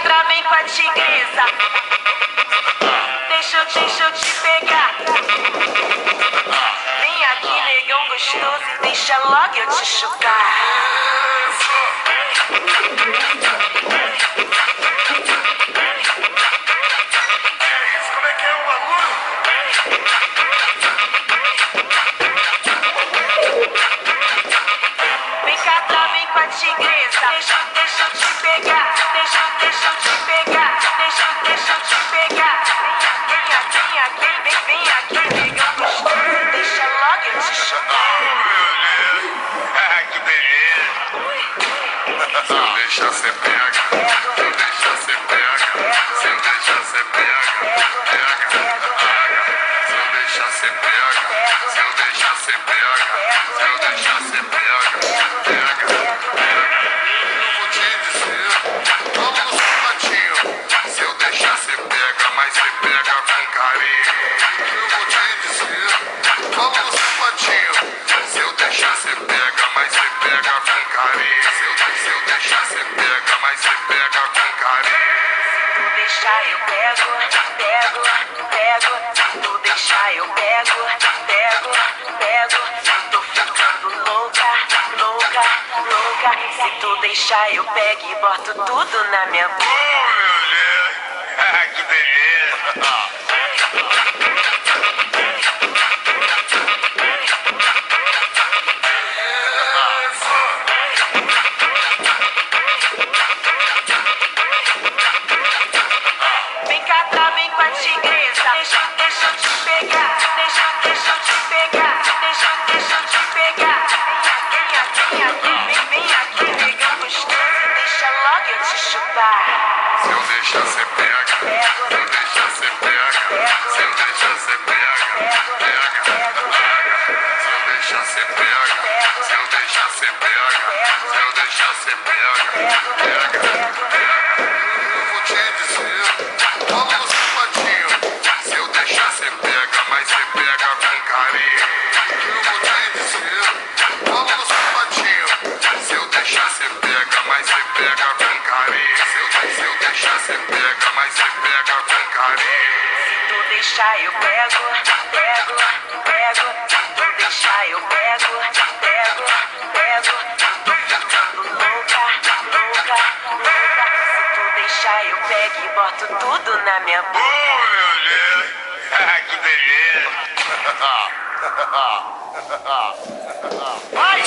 entrar, vem com a tigresa. Deixa eu te pegar. Vem aqui, negão gostoso, e deixa logo eu te chupar. Como é que é o bagulho? Vem cá, vem com a tigresa. Deixa eu te pegar. Deixa eu te pegar. Deixa eu te pegar. Vem aqui, negão gostoso, deixa logo eu te chupar. Que beleza. Se eu deixar cê pega. Se eu deixar cê pega. Se eu deixar cê pega. Pega. Se eu deixar cê pega. Se eu deixar cê pega. Se eu deixar cê pega. Pega. Eu vou te dizer. Vamos no sapatinho. Se eu deixar cê pega, mas cê pega com carinho. Eu vou te dizer. Vamos no sapatinho. Se eu deixar cê pega, mas cê pega com carinho. Se eu deixar cê pega, mas cê pega com carinho. Se tu deixar eu pego. Se tu deixar eu pego. Eu tô ficando louca. Se tu deixar eu pego e boto tudo na minha boca. Que beleza. Vem cá, vem com a tigresa. Deixa eu te pegar. Deixa eu te pegar. Deixa eu te pegar. Vem aqui, negão gostoso, deixa logo eu te chupar. Se eu deixar cê pega. Se eu deixar cê pega. Se eu deixar cê pega. Pega. Se eu deixar cê pega. Se eu deixar cê pega. Se eu deixar cê pega. Pega. Eu vou te dizer. Vamos no sapatinho. Se eu deixar cê pega, mas cê pega com carinho. Eu vou te dizer. Vamos no sapatinho. Se eu deixar cê pega, mas cê pega com carinho. Se eu deixar cê pega, mas cê pega com carinho. Se tu deixar eu pego. Se tu deixar eu pego. Eu tô ficando louca. Se tu deixar eu pego e boto tudo na minha boca. Meu Deus. Que beleza. Vai!